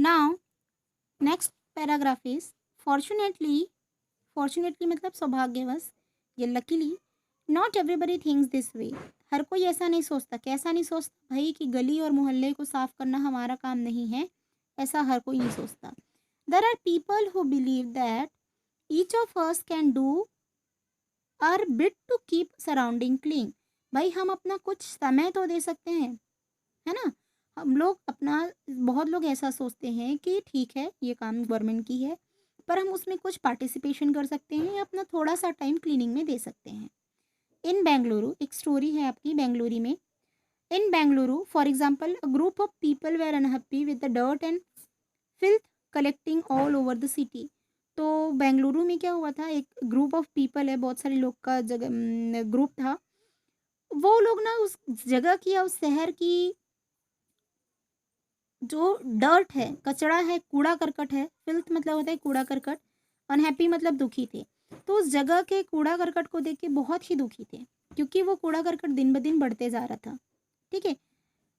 Now next paragraph is fortunately, fortunately मतलब सौभाग्यवश, ये luckily, not everybody thinks this way. हर कोई ऐसा नहीं सोचता। कैसा नहीं सोचता भाई? कि गली और मोहल्ले को साफ करना हमारा काम नहीं है, ऐसा हर कोई नहीं सोचता। There are people who believe that each of us can do our bit to keep surrounding clean. भाई हम अपना कुछ समय तो दे सकते हैं, है ना? हम लोग अपना, बहुत लोग ऐसा सोचते हैं कि ठीक है ये काम गवर्नमेंट की है, पर हम उसमें कुछ पार्टिसिपेशन कर सकते हैं या अपना थोड़ा सा टाइम क्लीनिंग में दे सकते हैं। इन बेंगलुरु, एक स्टोरी है आपकी बेंगलुरु में। In Bengaluru for example a group of people were unhappy with the dirt and filth collecting all over the city. तो बेंगलुरु में क्या हुआ था, एक ग्रुप ऑफ पीपल है, बहुत सारे लोग का जगह ग्रुप था। वो लोग ना उस जगह की या उस शहर की जो डर्ट है, कचरा है, कूड़ा करकट है, फिल्थ मतलब होता है कूड़ा करकट, अनहैप्पी मतलब दुखी थे। तो उस जगह के कूड़ा करकट को देख के बहुत ही दुखी थे, क्योंकि वो कूड़ा करकट दिन ब दिन बढ़ते जा रहा था। ठीक है।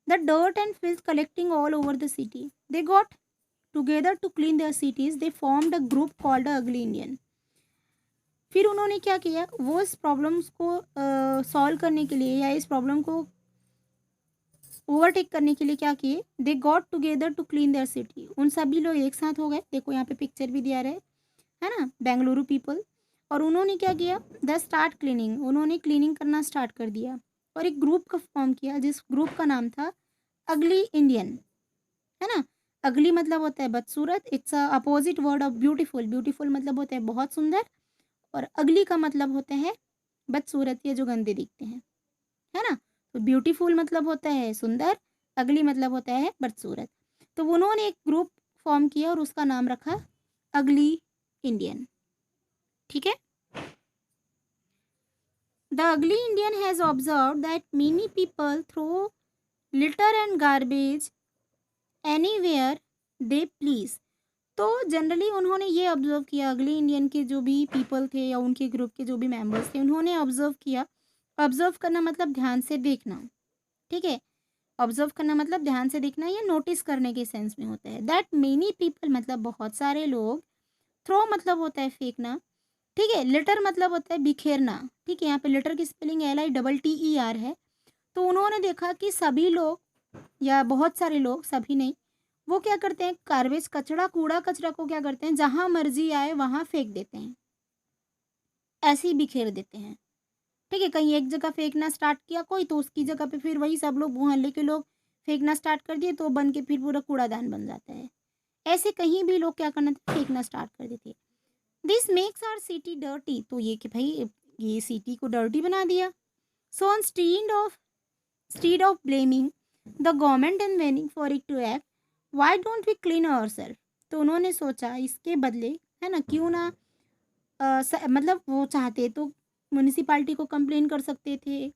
The dirt and filth collecting all over the city, they got together to clean their cities, they formed a group called ugly Indian. फिर उन्होंने क्या किया, वो इस प्रॉब्लम्स को सॉल्व करने के लिए या इस प्रॉब्लम को ओवरटेक करने के लिए क्या किए, they got together to clean their city. उन सभी लोग एक साथ हो गए, देखो यहाँ पे पिक्चर भी दिया रहे, है ना, बेंगलुरु पीपल। और उन्होंने क्या किया, द स्टार्ट क्लीनिंग, उन्होंने क्लीनिंग करना स्टार्ट कर दिया और एक ग्रुप का फॉर्म किया, जिस ग्रुप का नाम था अगली इंडियन, है ना। अगली मतलब होता है बदसूरत, it's a opposite word of beautiful. Beautiful मतलब होता है बहुत सुंदर, और अगली का मतलब होता है बदसूरत, ये जो गंदे दिखते हैं, है ना। तो ब्यूटीफुल मतलब होता है सुंदर, अगली मतलब होता है बदसूरत। तो उन्होंने एक ग्रुप फॉर्म किया और उसका नाम रखा अगली इंडियन। ठीक है। The ugly Indian has observe that many people throw litter and garbage anywhere they please. तो जनरली उन्होंने ये ऑब्जर्व किया, अगली इंडियन के जो भी पीपल थे या उनके ग्रुप के जो भी मेंबर्स थे, उन्होंने ऑब्जर्व किया। ऑब्जर्व करना मतलब ध्यान से देखना। ठीक है। ऑब्जर्व करना मतलब ध्यान से देखना या नोटिस करने के सेंस में होता है। दैट मेनी पीपल मतलब बहुत सारे लोग, थ्रो मतलब होता है फेंकना। ठीक है। लिटर मतलब होता है बिखेरना। ठीक है। यहाँ पे लिटर की स्पेलिंग LITTER है। तो उन्होंने देखा कि सभी लोग या बहुत सारे लोग, सभी नहीं, वो क्या करते हैं, गार्बेज कचरा, कूड़ा कचरा को क्या करते हैं, जहाँ मर्जी आए वहाँ फेंक देते हैं, ऐसे ही बिखेर देते हैं। ठीक है। कहीं एक जगह फेंकना स्टार्ट किया कोई, तो उसकी जगह पे फिर वही सब लोग, मोहल्ले के लोग फेंकना स्टार्ट कर दिए, तो बन के फिर पूरा कूड़ादान बन जाता है। ऐसे कहीं भी लोग क्या करना था, फेंकना स्टार्ट कर देते। This makes our city dirty. तो ये कि भाई ये सिटी को डर्टी बना दिया। So instead of blaming the government and whining for it to act, why don't we clean our self. तो उन्होंने सोचा इसके बदले, है ना, क्यों ना मतलब वो चाहते तो म्यूनिसिपालिटी को कंप्लेन कर सकते थे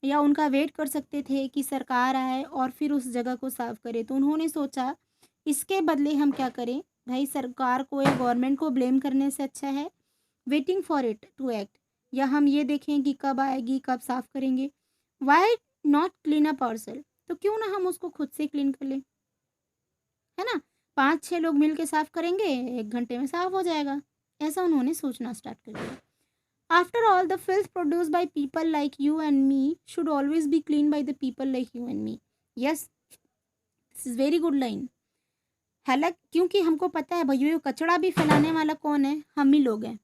या उनका वेट कर सकते थे कि सरकार आए और फिर उस जगह को साफ करे। तो उन्होंने सोचा इसके बदले हम क्या करें, भाई सरकार को या गवर्नमेंट को ब्लेम करने से अच्छा है waiting for it to act, या हम ये देखें कि कब आएगी, कब साफ करेंगे। Why not clean up ourselves, तो क्यों ना हम उसको खुद से क्लीन कर लें, है ना। 5-6 लोग मिल के साफ करेंगे, 1 घंटे में साफ हो जाएगा। ऐसा उन्होंने सोचना स्टार्ट कर दिया। After all, the filth produced by people like you and me should always be cleaned by the people like you and me. Yes, this is very good line. हालांकि क्योंकि हमको पता है भैया, ये कचरा भी फैलाने वाला कौन है, हम ही लोग हैं।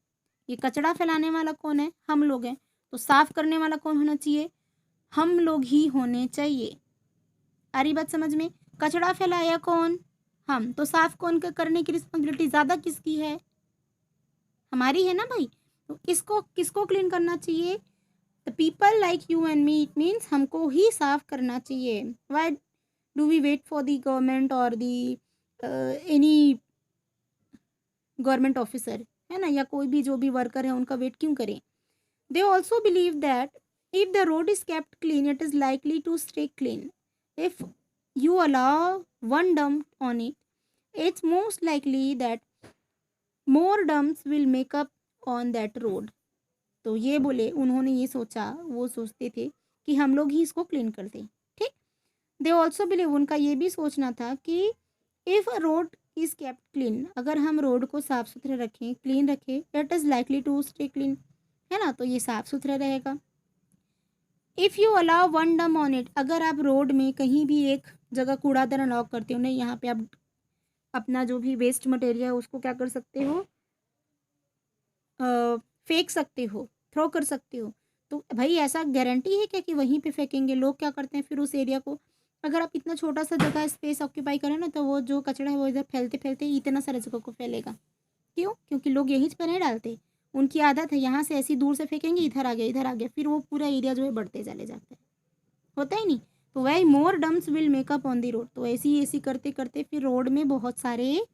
ये कचरा फैलाने वाला कौन है, हम लोग हैं। तो साफ करने वाला कौन होना चाहिए, हम लोग ही होने चाहिए। आ रही बात समझ में? कचरा फैलाया कौन, हम। तो साफ कौन करने की रिस्पॉन्सिबिलिटी ज़्यादा किसकी है, हमारी है ना भाई। तो इसको किसको क्लीन करना चाहिए, the people like you and me, it means हमको ही साफ करना चाहिए। Why do we wait for the government और दी एनी गवर्नमेंट ऑफिसर, है ना, या कोई भी जो भी वर्कर है उनका वेट क्यों करें। They also believe that if the road is kept clean it is likely to stay clean. If you allow one dump on it, it's most likely that more dumps will make up on that road. तो ये बोले, उन्होंने ये सोचा, वो सोचते थे कि हम लोग ही इसको क्लीन कर दें। ठीक। दे ऑल्सो बिलीव, उनका ये भी सोचना था कि if a road is kept clean, अगर हम रोड को साफ सुथरा रखें, क्लीन रखें, it is likely to stay clean, है ना, तो ये साफ सुथरा रहेगा। If you allow one dump on it, अगर आप रोड में कहीं भी एक जगह कूड़ादान अलाउ करते हो, नहीं यहाँ पे आप अपना जो भी वेस्ट मटेरियल है उसको क्या कर सकते हो, फेंक सकते हो, थ्रो कर सकते हो, तो भाई ऐसा गारंटी है क्या कि वहीं पे फेंकेंगे? लोग क्या करते हैं फिर उस एरिया को, अगर आप इतना छोटा सा जगह स्पेस ऑक्यूपाई करें ना, तो वो जो कचरा है वो इधर फैलते फैलते इतना सारा जगह को फैलेगा। क्यों? क्योंकि लोग यहीं पर नहीं डालते, उनकी आदत है यहाँ से ऐसी दूर से फेंकेंगे, इधर आ गया, फिर वो पूरा एरिया जो है बढ़ते चले जाता है, होता ही नहीं। तो वही more dumps will make up on the road, तो ऐसी करते करते फिर रोड में बहुत सारे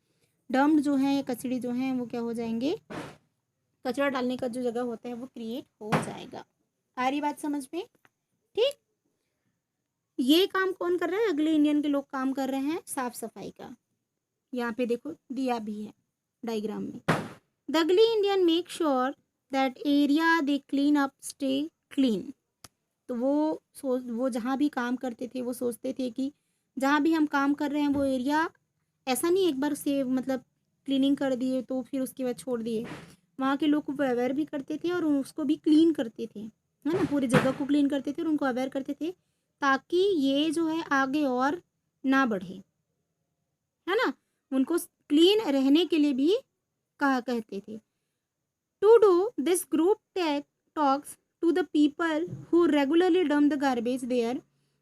डम्प जो हैं, कचड़े जो हैं वो क्या हो जाएंगे, कचरा डालने का जो जगह होता है वो क्रिएट हो जाएगा। आ रही बात समझ में? ठीक। ये काम कौन कर रहा है? अगले इंडियन के लोग काम कर रहे हैं साफ सफाई का। यहाँ पे देखो दिया भी है डायग्राम में। The ugly Indian make sure that area they clean up stay clean. तो वो जहाँ भी काम करते थे वो सोचते थे कि जहाँ भी हम काम कर रहे हैं वो एरिया, ऐसा नहीं एक बार से मतलब क्लीनिंग कर दिए तो फिर उसके बाद छोड़ दिए, वहाँ के लोग को अवेयर भी करते थे और उसको भी क्लीन करते थे, है ना, पूरी जगह को क्लीन करते थे और उनको अवेयर करते थे ताकि ये जो है आगे और ना बढ़े, है ना, उनको क्लीन रहने के लिए भी कहा कहते थे। To do this group talks to the people who regularly dump the garbage there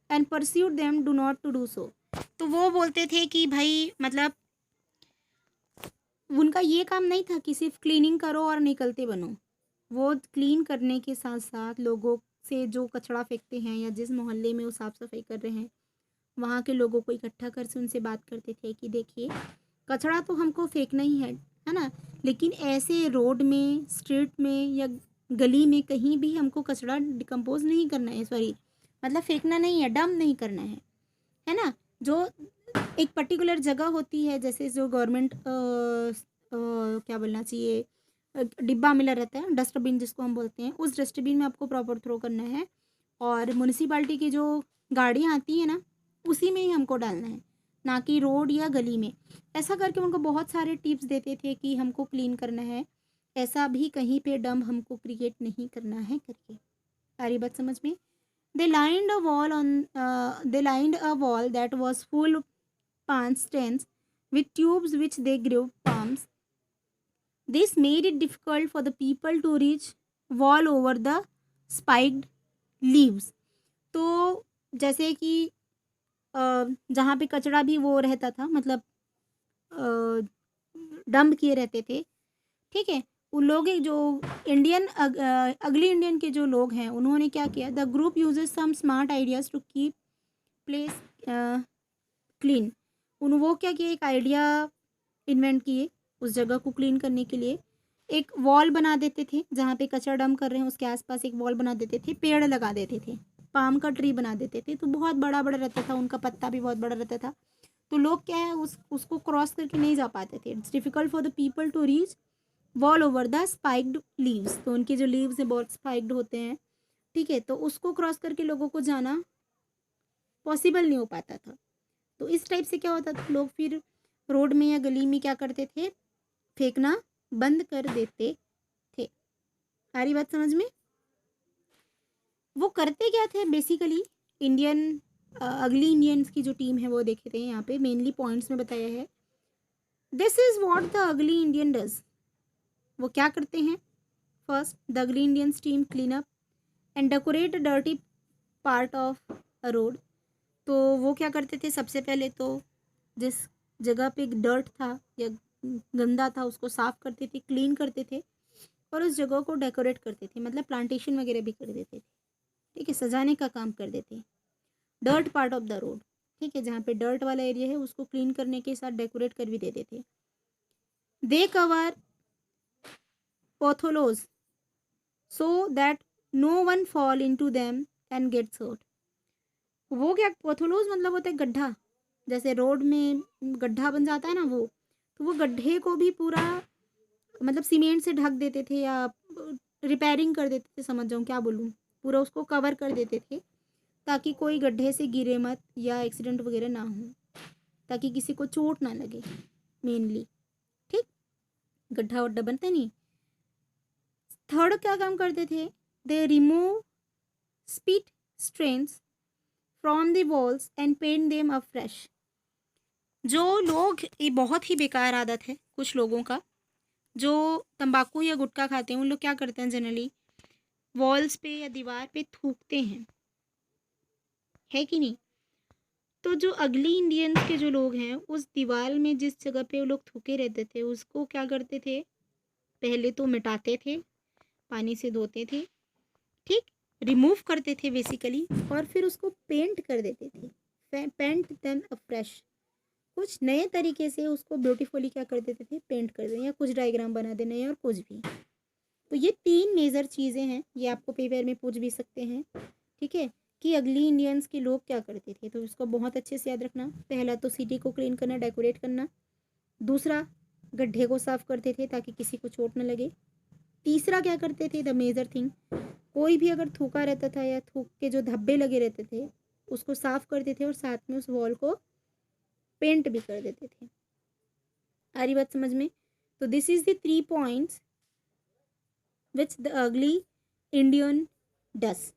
and persuade them do not to do so. तो वो बोलते थे कि भाई मतलब उनका ये काम नहीं था कि सिर्फ क्लीनिंग करो और निकलते बनो, वो क्लीन करने के साथ साथ लोगों से जो कचरा फेंकते हैं या जिस मोहल्ले में वो साफ़ सफाई कर रहे हैं वहाँ के लोगों को इकट्ठा कर से उनसे बात करते थे कि देखिए कचरा तो हमको फेंकना ही है ना, लेकिन ऐसे रोड में, स्ट्रीट में या गली में कहीं भी हमको कचरा डिकम्पोज नहीं करना है, सॉरी मतलब फेंकना नहीं है, डंप नहीं करना है ना। जो एक पर्टिकुलर जगह होती है, जैसे जो गवर्नमेंट क्या बोलना चाहिए, डिब्बा मिला रहता है, डस्टबिन जिसको हम बोलते हैं, उस डस्टबिन में आपको प्रॉपर थ्रो करना है और म्यूनिसिपालिटी की जो गाड़ियाँ आती हैं ना उसी में ही हमको डालना है, ना कि रोड या गली में। ऐसा करके उनको बहुत सारे टिप्स देते थे कि हमको क्लीन करना है, ऐसा भी कहीं पे डंप हमको क्रिएट नहीं करना है करके। आ रही बात समझ में? They lined a wall that was full of palm stems with tubes which they grew palms. This made it difficult for the people to reach wall over the spiked leaves. तो जैसे कि जहाँ पे कचरा भी वो रहता था, मतलब डंप किए रहते थे, ठीक है, उन लोग जो अगली इंडियन के जो लोग हैं उन्होंने क्या किया, the group uses some smart ideas to keep place clean. वो क्या किए, एक आइडिया इन्वेंट किए उस जगह को क्लीन करने के लिए। एक वॉल बना देते थे, जहाँ पे कचरा डंप कर रहे हैं उसके आसपास एक वॉल बना देते थे, पेड़ लगा देते थे, पाम का ट्री बना देते थे, तो बहुत बड़ा बड़ा रहता था, उनका पत्ता भी बहुत बड़ा रहता था, तो लोग क्या है उसको क्रॉस करके नहीं जा पाते थे। It's difficult for the people to reach wall over the spiked leaves, तो उनके जो लीव्स हैं बहुत स्पाइक्ड होते हैं, ठीक है, तो उसको क्रॉस करके लोगों को जाना पॉसिबल नहीं हो पाता था। तो इस टाइप से क्या होता था, लोग फिर रोड में या गली में क्या करते थे, फेंकना बंद कर देते थे। सारी बात समझ में? वो करते क्या थे बेसिकली, अगली इंडियंस की जो टीम है वो देखे थे, यहाँ पे मेनली पॉइंट्स में बताया है। This is what the ugly Indian does. वो क्या करते हैं, first the ugly Indians team clean up and decorate dirty part of a road. तो वो क्या करते थे, सबसे पहले तो जिस जगह पे डर्ट था या गंदा था उसको साफ करते थे, क्लीन करते थे और उस जगह को डेकोरेट करते थे, मतलब प्लांटेशन वगैरह भी कर देते थे, ठीक है, सजाने का काम कर देते। Dirt part of the road, ठीक है, जहाँ पे डर्ट वाला एरिया है उसको क्लीन करने के साथ डेकोरेट कर भी देते थे। They cover potholes so that no one fall into them and gets hurt. वो क्या, पोथोलोज मतलब होता है गड्ढा, जैसे रोड में गड्ढा बन जाता है ना, वो तो वो गड्ढे को भी पूरा मतलब सीमेंट से ढक देते थे या रिपेयरिंग कर देते थे, समझ जाऊँ क्या बोलूँ, पूरा उसको कवर कर देते थे ताकि कोई गड्ढे से गिरे मत या एक्सीडेंट वगैरह ना हो, ताकि किसी को चोट ना लगे। मेनली, ठीक, गड्ढा वड्ढा बनता नहीं। थर्ड क्या काम करते थे, they remove spit stains from the walls and paint them up fresh. जो लोग, ये बहुत ही बेकार आदत है कुछ लोगों का, जो तंबाकू या गुटखा खाते हैं, उन लोग क्या करते हैं जनरली, वॉल्स पे या दीवार पे थूकते हैं, है कि नहीं। तो जो अगली इंडियंस के जो लोग हैं, उस दीवार में जिस जगह पे वो लोग थूके रहते थे उसको क्या करते थे, पहले तो मिटाते थे, पानी से धोते थे, ठीक, रिमूव करते थे बेसिकली, और फिर उसको पेंट कर देते थे, पेंट देन अ फ्रेश, कुछ नए तरीके से उसको ब्यूटीफुली क्या कर देते थे, पेंट कर दें, या कुछ डायग्राम बना देना, या और कुछ भी। तो ये 3 मेजर चीज़ें हैं, ये आपको पेपर में पूछ भी सकते हैं, ठीक है, कि अगली इंडियंस के लोग क्या करते थे। तो इसको बहुत अच्छे से याद रखना। पहला तो सिटी को क्लीन करना, डेकोरेट करना। दूसरा, गड्ढे को साफ करते थे ताकि किसी को चोट न लगे। तीसरा क्या करते थे, द मेजर थिंग, कोई भी अगर थूका रहता था या थूक के जो धब्बे लगे रहते थे उसको साफ करते थे, और साथ में उस वॉल को पेंट भी कर देते थे। आ रही बात समझ में। तो this is the 3 points which the ugly Indian does.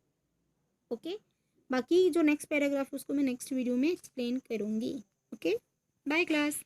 Okay, बाकी जो नेक्स्ट पैराग्राफ उसको मैं नेक्स्ट वीडियो में एक्सप्लेन करूँगी। Okay, bye class.